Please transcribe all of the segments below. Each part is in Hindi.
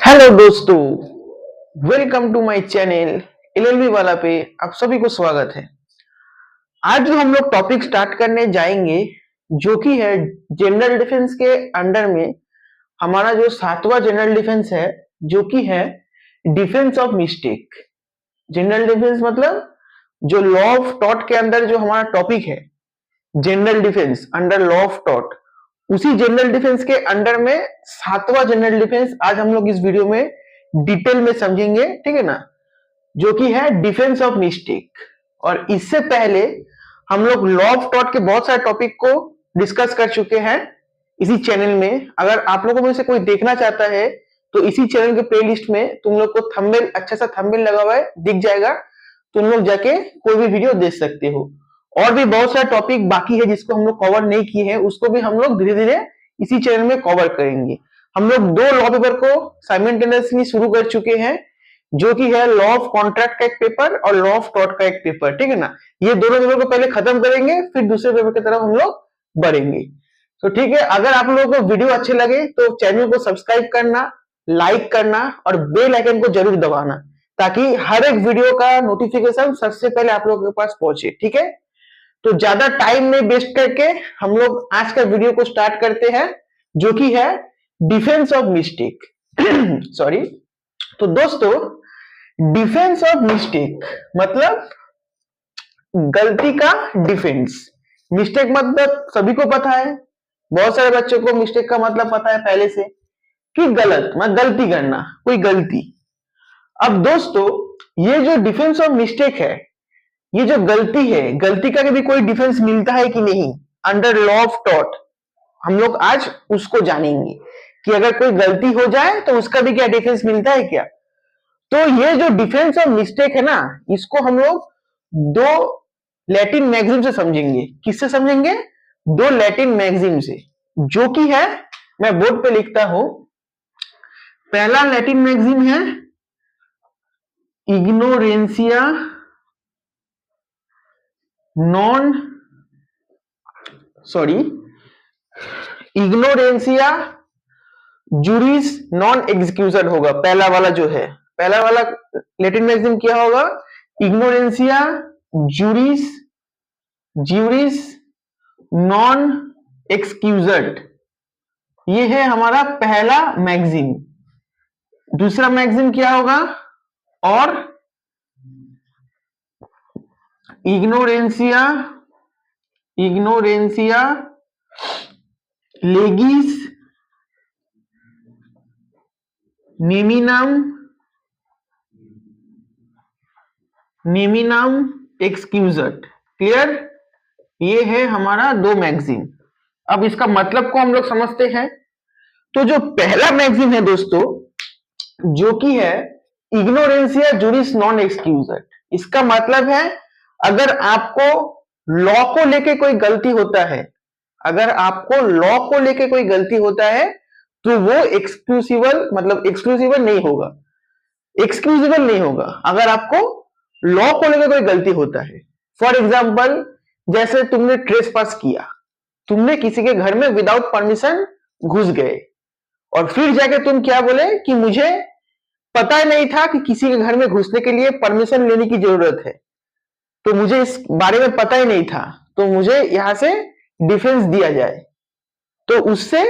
हेलो दोस्तों, welcome to my channel LLB वाला पे आप सभी को स्वागत है। आज जो हम लोग टॉपिक स्टार्ट करने जाएंगे जो कि है जनरल डिफेंस के अंडर में हमारा जो 7वां जनरल डिफेंस है जो कि है defence of mistake. General defence मतलब जो लॉ ऑफ टॉट के अंदर जो हमारा टॉपिक है general defence under law of taught, उसी जनरल डिफेंस के अंडर में 7वां जनरल डिफेंस आज हम लोग इस वीडियो में डिटेल में समझेंगे, ठीक है ना, जो कि है डिफेंस ऑफ मिस्टेक। और इससे पहले हम लोग लॉ ऑफ टॉट के बहुत सारे टॉपिक को डिस्कस कर चुके हैं इसी चैनल में। अगर आप लोगों में से कोई देखना चाहता है तो इसी चैनल के प्लेलिस्ट में तुम लोग को थंबनेल, अच्छा सा थंबनेल लगा हुआ है, दिख जाएगा, तुम लोग जाके कोई भी वीडियो देख सकते हो। और भी बहुत सारे टॉपिक बाकी है जिसको हम लोग कवर नहीं किए हैं, उसको भी हम लोग धीरे धीरे इसी चैनल में कवर करेंगे। हम लोग दो लॉ पेपर को साइमल्टेनियसली शुरू कर चुके हैं जो कि है लॉ ऑफ कॉन्ट्रैक्ट का एक पेपर और लॉ ऑफ टॉट का एक पेपर, ठीक है ना। ये दोनों पेपर को पहले खत्म करेंगे, फिर दूसरे पेपर की तरफ हम लोग बढ़ेंगे। तो ठीक है, अगर आप लोगों को वीडियो अच्छे लगे तो चैनल को सब्सक्राइब करना, लाइक करना और बेल आइकन को जरूर दबाना ताकि हर एक वीडियो का नोटिफिकेशन सबसे पहले आप लोगों के पास पहुंचे, ठीक है। तो ज्यादा टाइम नहीं वेस्ट करके हम लोग आज का वीडियो को स्टार्ट करते हैं जो कि है डिफेंस ऑफ मिस्टेक। सॉरी। तो दोस्तों, डिफेंस ऑफ मिस्टेक मतलब गलती का डिफेंस। मिस्टेक मतलब सभी को पता है, बहुत सारे बच्चों को मिस्टेक का मतलब पता है पहले से कि गलत, मतलब गलती करना, कोई गलती। अब दोस्तों, ये जो डिफेंस ऑफ मिस्टेक है, ये जो गलती है, गलती का भी कोई डिफेंस मिलता है कि नहीं अंडर लॉ ऑफ टॉट, हम लोग आज उसको जानेंगे कि अगर कोई गलती हो जाए तो उसका भी क्या डिफेंस मिलता है क्या। तो ये जो डिफेंस ऑफ मिस्टेक है ना, इसको हम लोग दो लैटिन मैगजीम से समझेंगे। किससे समझेंगे? दो लैटिन मैगजीम से, जो कि है, मैं बोर्ड पे लिखता हूं। पहला लैटिन मैगजीम है इग्नोरेंसिया नॉन इग्नोरेंसिया जूरिस नॉन एक्सक्यूजड होगा। पहला वाला जो है, पहला वाला लैटिन मैगजीम क्या होगा? इग्नोरेंसिया जूरिस ज्यूरिस नॉन एक्सक्यूजड। ये है हमारा पहला मैगजीम। दूसरा मैगजीम क्या होगा? और इग्नोरेंसिया लेगिस नेमिनम एक्सक्यूजड। क्लियर? ये है हमारा दो मैगजीन। अब इसका मतलब को हम लोग समझते हैं। तो जो पहला मैगजीन है दोस्तों, जो कि है इग्नोरेंसिया जूरिस नॉन एक्सक्यूजड, इसका मतलब है अगर आपको लॉ को लेके कोई गलती होता है, अगर आपको लॉ को लेके कोई गलती होता है तो वो एक्सक्लूसिबल, मतलब एक्सक्लूसिबल नहीं होगा, एक्सक्यूजेबल नहीं होगा अगर आपको लॉ को लेकर कोई गलती होता है। फॉर एग्जाम्पल, जैसे तुमने ट्रेस पास किया, तुमने किसी के घर में विदाउट परमिशन घुस गए और फिर जाके तुम क्या बोले कि मुझे पता नहीं था कि किसी के घर में घुसने के लिए परमिशन लेने की जरूरत है, तो मुझे इस बारे में पता ही नहीं था, तो मुझे यहां से डिफेंस दिया जाए, तो उससे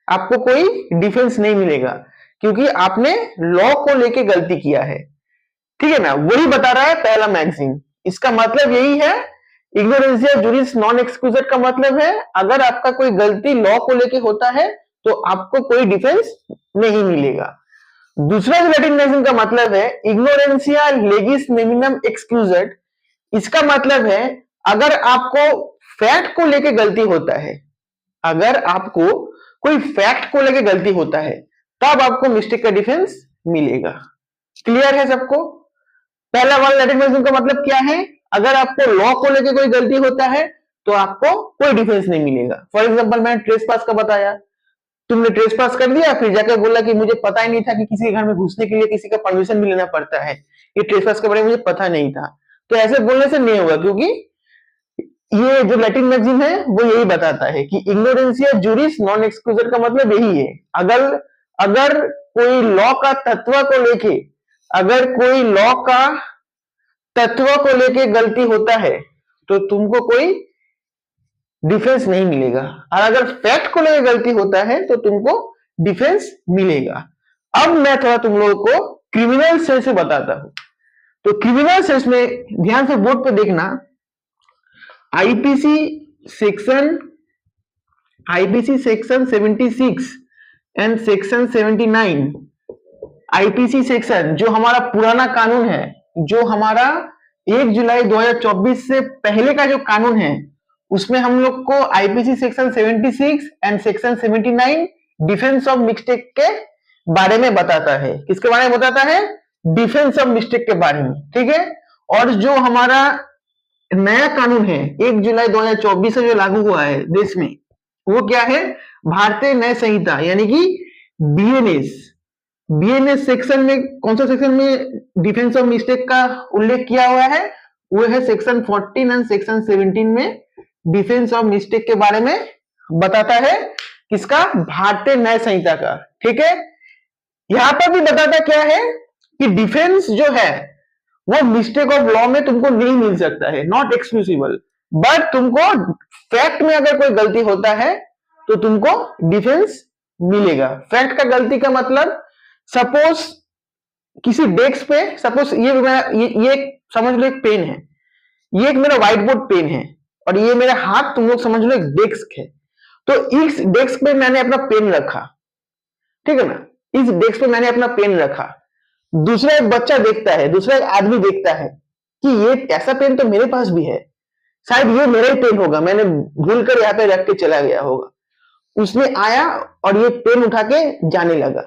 आपको कोई डिफेंस नहीं मिलेगा क्योंकि आपने लॉ को लेके गलती किया है, ठीक है ना। वही बता रहा है पहला मैगजीन। इसका मतलब यही है, इग्नोरेंसिया जूरिस नॉन एक्सक्यूजड का मतलब है अगर आपका कोई गलती लॉ को लेके होता है तो आपको कोई डिफेंस नहीं मिलेगा। दूसरा जो लैटिन मैगजीन का मतलब है इग्नोरेंसिया लेगिस नेमिनम एक्सक्यूजड। इसका मतलब है अगर आपको फैक्ट को लेके गलती होता है, अगर आपको कोई फैक्ट को लेके गलती होता है तब आपको मिस्टेक का डिफेंस मिलेगा। क्लियर है सबको? पहला वाला लैटिन मैगजीन का मतलब क्या है? अगर आपको लॉ को लेके कोई गलती होता है तो आपको कोई डिफेंस नहीं मिलेगा। फॉर एग्जांपल, मैंने ट्रेस पास का बताया, तुमने ट्रेस पास कर दिया, फिर जाकर बोला कि मुझे पता ही नहीं था कि किसी के घर में घुसने के लिए किसी का परमिशन भी लेना पड़ता है, ये ट्रेस पास के बारे में मुझे पता नहीं था। तो ऐसे बोलने से नहीं होगा क्योंकि ये जो लैटिन मैगजीन है वो यही बताता है कि इग्नोरेंसिया जूरिस नॉन एक्सक्यूजड का मतलब यही है, अगर कोई लॉ का तत्व को लेके, अगर कोई लॉ का तत्व को लेके गलती होता है तो तुमको कोई डिफेंस नहीं मिलेगा, और अगर फैक्ट को लेकर गलती होता है तो तुमको डिफेंस मिलेगा। अब मैं थोड़ा तुम लोगों को क्रिमिनल सेंस से बताता हूं। तो क्रिमिनल सेंस में ध्यान से बोर्ड पे देखना, IPC section 76 and section 79, IPC section जो हमारा पुराना कानून है, जो हमारा 1 जुलाई 2024 से पहले का जो कानून है, उसमें हम लोग को IPC section 76 and section 79 defence of mistake के बारे में बताता है। किसके बारे में बताता है? डिफेंस ऑफ मिस्टेक के बारे में, ठीक है। और जो हमारा नया कानून है 1 जुलाई 2024 से जो लागू हुआ है देश में, वो क्या है? भारतीय न्याय संहिता, यानी कि बीएनएस सेक्शन में, कौन सा सेक्शन में डिफेंस ऑफ मिस्टेक का उल्लेख किया हुआ है? वो है सेक्शन 14 एंड सेक्शन 17 में डिफेंस ऑफ मिस्टेक के बारे में बताता है। किसका? भारतीय न्याय संहिता का, ठीक है। यहां पर भी बताता क्या है कि डिफेंस जो है वो मिस्टेक ऑफ लॉ में तुमको नहीं मिल सकता है, नॉट एक्सक्लूसिबल, बट तुमको फैक्ट में अगर कोई गलती होता है तो तुमको डिफेंस मिलेगा। फैक्ट का गलती का मतलब, सपोज किसी डेस्क पे, सपोज ये समझ लो एक पेन है, ये एक मेरा व्हाइट बोर्ड पेन है, और ये मेरा हाथ तुम लोग समझ लो एक डेस्क है। तो इस डेस्क पे मैंने अपना पेन रखा, ठीक है ना, इस डेस्क पे मैंने अपना पेन रखा। दूसरा एक बच्चा देखता है, दूसरा एक आदमी देखता है कि ये ऐसा पेन तो मेरे पास भी है, शायद ये मेरा ही पेन होगा, मैंने भूलकर यहाँ पे रख के चला गया होगा। उसने आया और ये पेन उठा के जाने लगा,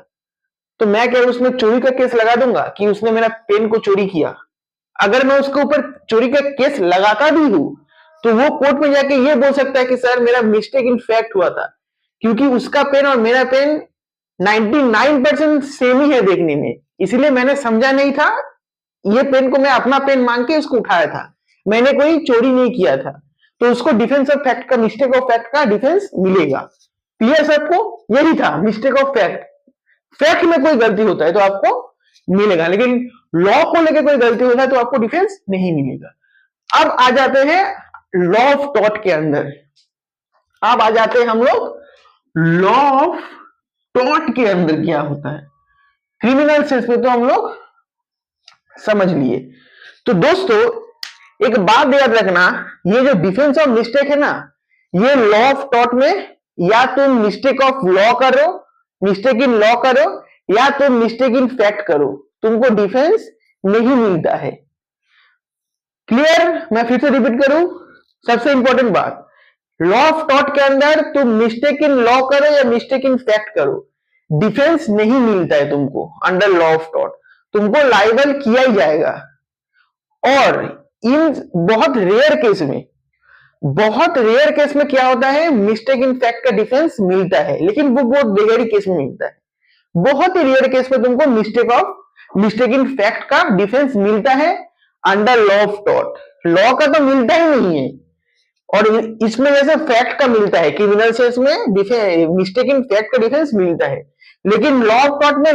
तो मैं क्या उसमें चोरी का केस लगा दूंगा कि उसने मेरा पेन को चोरी किया? अगर मैं उसके ऊपर चोरी का केस लगाता भी हूं तो वो कोर्ट में जाके ये बोल सकता है कि सर मेरा मिस्टेक इन फैक्ट हुआ था, क्योंकि उसका पेन और मेरा पेन 99% सेम ही है देखने में, इसलिए मैंने समझा नहीं था, ये पेन को मैं अपना पेन मांग के उसको उठाया था, मैंने कोई चोरी नहीं किया था। तो उसको डिफेंस ऑफ फैक्ट का, मिस्टेक ऑफ फैक्ट का डिफेंस मिलेगा। क्लियर सबको? यही था मिस्टेक ऑफ फैक्ट। फैक्ट में कोई गलती होता है तो आपको मिलेगा, लेकिन लॉ को लेकर कोई गलती होता है तो आपको डिफेंस नहीं मिलेगा। अब आ जाते हैं लॉ ऑफ टॉर्ट के अंदर। अब आ जाते हैं हम लोग लॉ ऑफ टॉर्ट के अंदर क्या होता है। क्रिमिनल सेंस में तो हम लोग समझ लिए। तो दोस्तों एक बात याद रखना, ये जो डिफेंस ऑफ मिस्टेक है ना, ये लॉ ऑफ टॉर्ट में या तुम मिस्टेक ऑफ लॉ करो, मिस्टेक इन लॉ करो, या तुम मिस्टेक इन फैक्ट करो, तुमको डिफेंस नहीं मिलता है। क्लियर? मैं फिर से रिपीट करूं, सबसे इंपॉर्टेंट बात, लॉ ऑफ टॉर्ट के अंदर तुम मिस्टेक इन लॉ करो या मिस्टेक इन फैक्ट करो, डिफेंस नहीं मिलता है तुमको अंडर लॉ ऑफ टॉर्ट, तुमको लायबल किया ही जाएगा। और इन बहुत रेयर केस में, बहुत रेयर केस में क्या होता है, मिस्टेक इन फैक्ट का डिफेंस मिलता है, लेकिन वो बहुत रेयर केस में मिलता है। बहुत ही रेयर केस में तुमको मिस्टेक इन फैक्ट का डिफेंस मिलता है under law of tort. Law का तो मिलता ही नहीं है, और इसमें जैसे फैक्ट का मिलता है, क्रिमिनल केस में मिस्टेक इन फैक्ट का डिफेंस मिलता है, लेकिन लॉ ऑफ टॉर्ट में,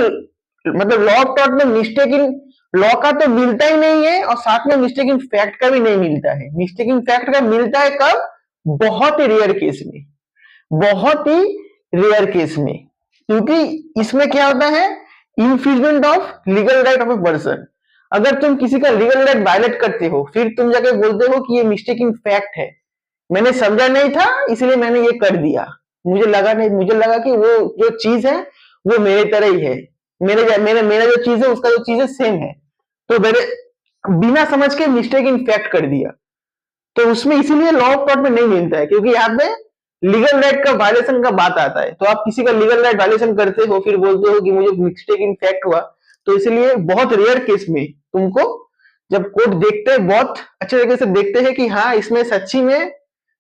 मतलब लॉ ऑफ टॉर्ट में मिस्टेक इन लॉ का तो मिलता ही नहीं है, और साथ में मिस्टेक इन फैक्ट का भी नहीं मिलता है। मिस्टेक इन फैक्ट का मिलता है कब? बहुत ही रेयर केस में, बहुत ही रेयर केस में, क्योंकि इसमें क्या होता है, infringement of legal right of a person. अगर तुम किसी का लीगल राइट वायलेट करते हो, फिर तुम जाके बोलते हो कि ये मिस्टेक इन फैक्ट है, मैंने समझा नहीं था इसलिए मैंने ये कर दिया, मुझे लगा कि वो जो चीज है वो मेरे तरह ही है, मेरा जो चीज है उसका जो चीज है सेम है, तो मैंने बिना समझ के मिस्टेक इन फैक्ट कर दिया। तो उसमें इसीलिए लॉ ऑफ टॉर्ट में नहीं मिलता है, क्योंकि यहाँ पे लीगल राइट का वायलेशन का बात आता है। तो आप किसी का लीगल राइट वायलेशन करते हो, फिर बोलते हो कि मुझे मिस्टेक इन फैक्ट हुआ, तो इसलिए बहुत रेयर केस में तुमको, जब कोर्ट देखते हैं, बहुत अच्छे तरीके से देखते हैं कि हाँ इसमें सच्ची में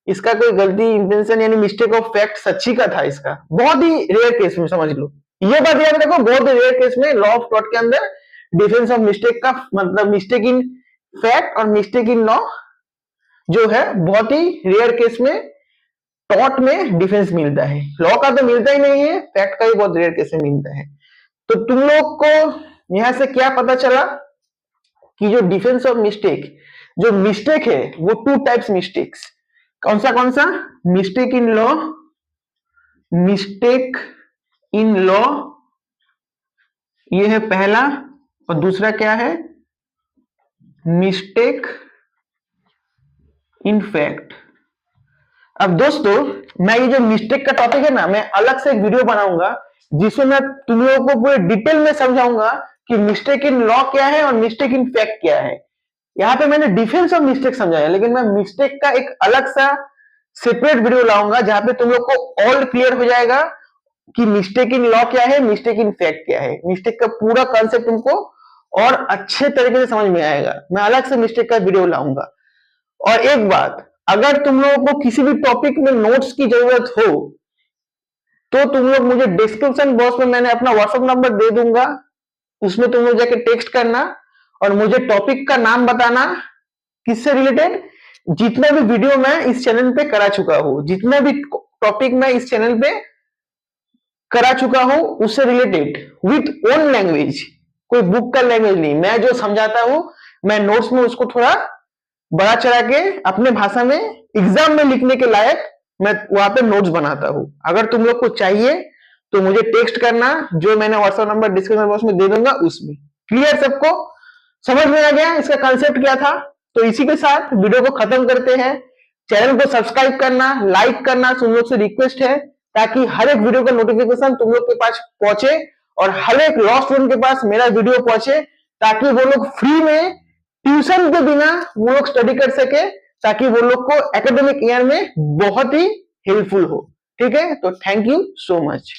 इसका कोई गलती, इंटेंशन यानी मिस्टेक ऑफ फैक्ट सच्ची का था, इसका बहुत ही रेयर केस में, समझ लो ये बात याद रखो, बहुत ही रेयर केस में लॉ ऑफ टॉर्ट के अंदर डिफेंस ऑफ मिस्टेक का मतलब मिस्टेक इन फैक्ट और मिस्टेक इन लॉ जो है, बहुत ही रेयर केस में टॉर्ट में डिफेंस मिलता है। लॉ का तो मिलता ही नहीं है, फैक्ट का भी बहुत रेयर केस में मिलता है। तो तुम लोग को यहां से क्या पता चला कि जो डिफेंस ऑफ मिस्टेक, जो मिस्टेक है वो टू टाइप्स मिस्टेक्स, कौन सा mistake in law, mistake in law ये है पहला, और दूसरा क्या है, मिस्टेक इन फैक्ट। अब दोस्तों मैं ये जो मिस्टेक का टॉपिक है ना, मैं अलग से एक वीडियो बनाऊंगा जिसमें मैं तुम लोगों को पूरे डिटेल में समझाऊंगा कि मिस्टेक इन लॉ क्या है और मिस्टेक इन फैक्ट क्या है। यहाँ पे मैंने डिफेंस ऑफ मिस्टेक समझाया, लेकिन मैं मिस्टेक का एक अलग सा सेपरेट वीडियो लाऊंगा जहां पे तुम लोग को ऑल क्लियर हो जाएगा कि मिस्टेक इन लॉ क्या है, मिस्टेक इन फैक्ट क्या है। मिस्टेक का पूरा कॉन्सेप्ट तुमको और अच्छे तरीके से समझ में आएगा। मैं अलग से मिस्टेक का वीडियो लाऊंगा। और एक बात, अगर तुम लोगों को किसी भी टॉपिक में नोट्स की जरूरत हो तो तुम लोग मुझे डिस्क्रिप्शन बॉक्स में मैंने अपना व्हाट्सएप नंबर दे दूंगा, उसमें तुम लोग जाके टेक्स्ट करना और मुझे टॉपिक का नाम बताना, किससे रिलेटेड, जितना भी वीडियो मैं इस चैनल पे करा चुका हूं, जितना भी टॉपिक मैं इस चैनल पे करा चुका हूं उससे रिलेटेड विथ ओन लैंग्वेज, कोई बुक का लैंग्वेज नहीं। मैं जो समझाता हूं मैं नोट्स में उसको थोड़ा बड़ा चढ़ा के अपने भाषा में एग्जाम में लिखने के लायक मैं वहां पे नोट्स बनाता हूं। अगर तुम लोग को चाहिए तो मुझे टेक्स्ट करना, जो मैंने व्हाट्सएप नंबर डिस्क्रिप्शन बॉक्स में दे दूंगा उसमें। क्लियर, सबको समझ में आ गया इसका कंसेप्ट क्या था? तो इसी के साथ वीडियो को खत्म करते हैं। चैनल को सब्सक्राइब करना, लाइक करना तुम लोग से रिक्वेस्ट है, ताकि हर एक वीडियो का नोटिफिकेशन तुम लोग के पास पहुंचे और हर एक लॉ स्टूडेंट के पास मेरा वीडियो पहुंचे, ताकि वो लोग फ्री में ट्यूशन के बिना वो लोग स्टडी कर सके, ताकि वो लोग को एकेडमिक ईयर में बहुत ही हेल्पफुल हो। ठीक है, तो थैंक यू सो मच।